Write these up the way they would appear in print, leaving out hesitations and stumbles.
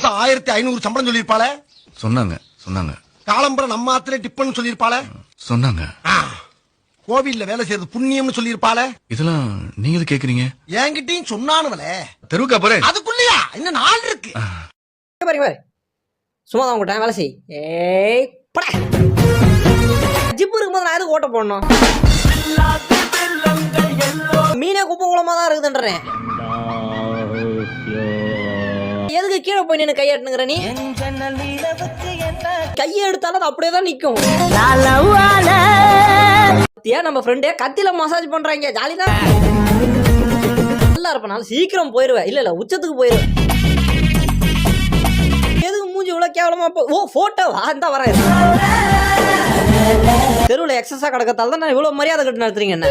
மாசம் 1500 சம்பளம் சொல்லிருப்பாளே. சொன்னாங்க. காலம்பரம் நம்ம ஆத்துல டிப்பன் சொல்லிருப்பாளே. சொன்னாங்க. கோவில்ல வேலை செய்யறது புண்ணியம்னு சொல்லிருப்பாளே. இதெல்லாம் நீங்க கேக்குறீங்க? என்கிட்டயும் சொன்னானுவலே. தெருவுக்கா போறேன். அதுக்குள்ளயா இன்னும் 4 இருக்கு. பாரு சும்மா தான் உங்க டைம் வேலை செய். ஏய் பட ஜிப்பு இருக்கும்போது நான் எதுக்கு ஓட்ட போடணும்? மீனே குப்பை குளமா தான் இருக்குதுன்றேன். எதுக்கு கீழே போய் நின்று கையாட்டுங்கிற நீ? கையை எடுத்தாலும் அது அப்படியே தான் நிற்கும். நம்ம ஃப்ரெண்டே கத்தில மசாஜ் பண்றாங்க, ஜாலி தான். நல்லா இருப்பனால சீக்கிரம் போயிருவேன். இல்ல உச்சத்துக்கு போயிருவேன். எதுக்கு மூஞ்சி இவ்வளவு கேவலமா? ஓ போட்டோவா? அந்த வரேன். தெருவில் எக்ஸஸா கிடக்கத்தால தான் நான் இவ்வளவு மரியாதை கட்டு நடத்துறீங்க. என்ன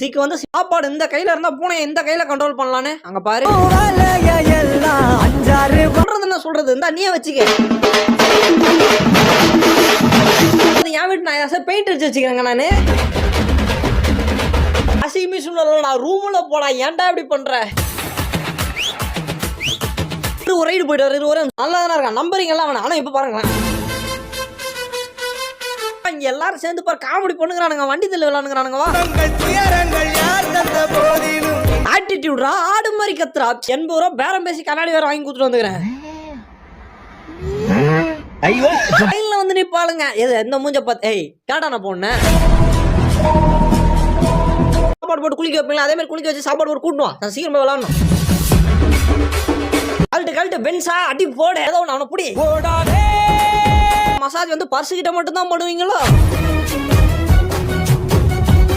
சீக்கிரம் வந்து சாப்பாடு இந்த கையில இருந்தா பூனை இந்த கையில கண்ட்ரோல் பண்ணலான்னு அங்க பாரு. பண்றது என்ன சொல்றது? இந்த நீயே வச்சுக்க. என் வீட்டு நான் பெயிண்ட் அடிச்சு வச்சுக்கிறேங்க. நானு வாஷிங் மிஷின் நான் ரூம்ல போடா. ஏன்டா இப்படி பண்ற? ஒரு ரைடு போயிட்டு வர ஒரு நல்லா தானே இருக்கான். நம்பரிங் எல்லாம் வேணாம். ஆனா இப்ப பாருங்களேன், இங்க எல்லாரும் சேர்ந்து பாரு காமெடி பண்ணுங்கிறானுங்க. வண்டி தள்ளி விளாண்டுங்கிறானுங்க. ஆட்டிடியூட்ரா ஆடு மாதிரி கத்துறா. 80 ரூபா பேரம் பேசி கண்ணாடி வேற வாங்கி கொடுத்துட்டு வந்துக்கிறேன். வந்து நிப்பாளுங்க. எது எந்த மூஞ்ச பார்த்து ஏய் கேட்டான போன சாப்பாடு போட்டு குளிக்க வைப்பீங்களா? அதே மாதிரி குளிக்க வச்சு சாப்பாடு போட்டு கூட்டுவான். நான் சீக்கிரம் போய் விளாடணும். கழட்டு பென்ஸா அடி போடு. ஏதோ ஒன்று அவனை புடி. மசாஜ் வந்து பர்சு கிட்ட மட்டும் தான் பண்ணுவீங்களோ?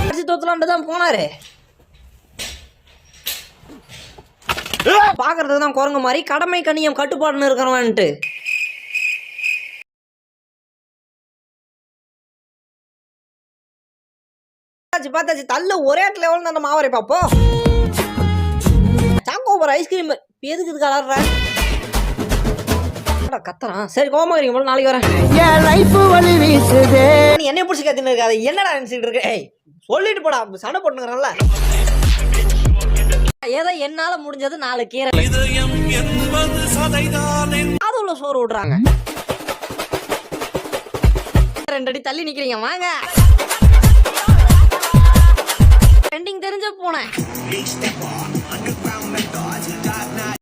அரிசி தோத்தலான்ட்டு தான் போனாரு. பாக்குறதுக்கு தான் குரங்கு மாதிரி கடமை கண்ணியம் கட்டுப்பாடுன்னு இருக்கிறவன்ட்டு. பார்த்தாச்சு தள்ள ஒரே இடத்துல எவ்வளோ நம்ம மாவரை பார்ப்போம். சாக்கோபர் ஐஸ்கிரீம் எதுக்கு இது கலர்ற கத்துறான். சரி கோமாரி போல நாளைக்கு வரேன். நீ என்ன பிடிச்சி கத்தின்னு இருக்காது? என்னடா நினைச்சிட்டு இருக்க? ஏய் சொல்லிட்டு போடா. சண்டை போட்டுக்கிறேன்ல. ஏதோ என்னால முடிஞ்சது 4 கீரை அது உள்ள சோறு விடுறாங்க. 2 அடி தள்ளி நிக்கிறீங்க. வாங்க ட்ரெண்டிங் தெரிஞ்ச போனேன்.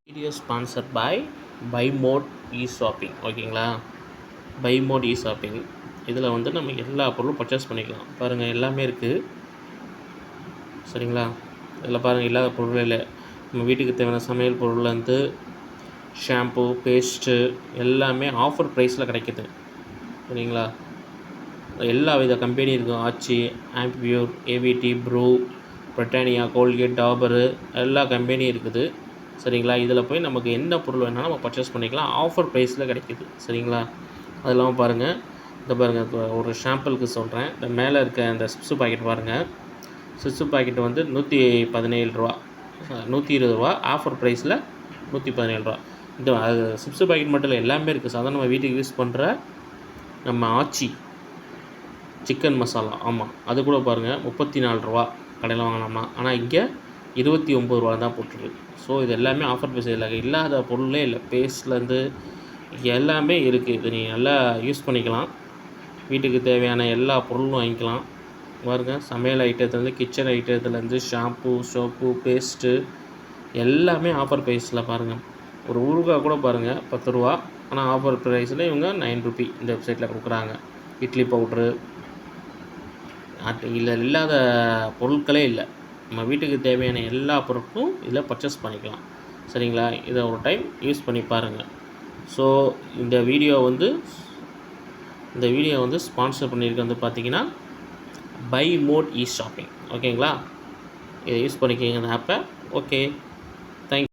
வீடியோ ஸ்பான்சர் பை பைமோட் இ-ஷாப்பிங். ஓகேங்களா, பைமோட் இ-ஷாப்பிங். இதில் வந்து நம்ம எல்லா பொருளும் பர்ச்சேஸ் பண்ணிக்கலாம். பாருங்கள் எல்லாமே இருக்குது. சரிங்களா, இதில் பாருங்கள் இல்லாத பொருள் இல்லை. நம்ம வீட்டுக்கு தேவையான சமையல் பொருள்லேருந்து ஷாம்பு பேஸ்ட்டு எல்லாமே ஆஃபர் ப்ரைஸில் கிடைக்கிது. சரிங்களா, எல்லா வித கம்பெனி இருக்கும். ஆச்சி, ஆம்பியூர், AVT, Bru, Britannia, Colgate, Dabur எல்லா கம்பெனியும் இருக்குது. சரிங்களா, இதில் போய் நமக்கு என்ன பொருள் வேணாலும் நம்ம பர்ச்சேஸ் பண்ணிக்கலாம். ஆஃபர் ப்ரைஸில் கிடைக்கிது. சரிங்களா, அது இல்லாமல் பாருங்கள், இந்த பாருங்கள் ஒரு ஷாம்பிளுக்கு சொல்கிறேன். இந்த மேலே இருக்க இந்த சிப்ஸு பாக்கெட் பாருங்கள். சிப்ஸு பாக்கெட் வந்து 117 ரூபா, 120 ரூபா. ஆஃபர் ப்ரைஸில் 117 ரூபா. இந்த அது சிப்ஸு பாக்கெட் மட்டும் இல்லை, எல்லாமே இருக்குது. சாதாரண நம்ம வீட்டுக்கு யூஸ் பண்ணுற நம்ம ஆச்சி சிக்கன் மசாலா, ஆமாம் அது கூட பாருங்கள் 34 ரூபா கடையில் வாங்கினோம்னா. ஆனால் இங்கே 29 ரூபா தான் போட்டுருக்கு. ஸோ இது எல்லாமே ஆஃபர் ப்ரைஸ். இல்லாத பொருளே இல்லை. பேஸ்ட்லேருந்து எல்லாமே இருக்குது. இது நீங்கள் நல்லா யூஸ் பண்ணிக்கலாம். வீட்டுக்கு தேவையான எல்லா பொருளும் வாங்கிக்கலாம். பாருங்க, சமையல் ஐட்டத்துலேருந்து கிச்சன் ஐட்டத்துலேருந்து ஷாம்பு, சோப்பு, பேஸ்ட்டு எல்லாமே ஆஃபர் ப்ரைஸில் பாருங்கள். ஒரு ஊறுகாய் கூட பாருங்கள் 10 ரூபா. ஆனால் ஆஃபர் ப்ரைஸில் இவங்க 9 ருபி இந்த வெப்சைட்டில் கொடுக்குறாங்க. இட்லி பவுட்ரு இல்லாத பொருட்களே இல்லை. நம்ம வீட்டுக்கு தேவையான எல்லா பொருட்களும் இதில் பர்ச்சேஸ் பண்ணிக்கலாம். சரிங்களா, இதை ஒரு டைம் யூஸ் பண்ணி பாருங்கள். ஸோ இந்த வீடியோ வந்து ஸ்பான்சர் பண்ணியிருக்க வந்து பார்த்தீங்கன்னா பைமோட் இ-ஷாப்பிங். ஓகேங்களா, இதை யூஸ் பண்ணிக்கிங்க இந்த ஆப்பை. Okay, thank you.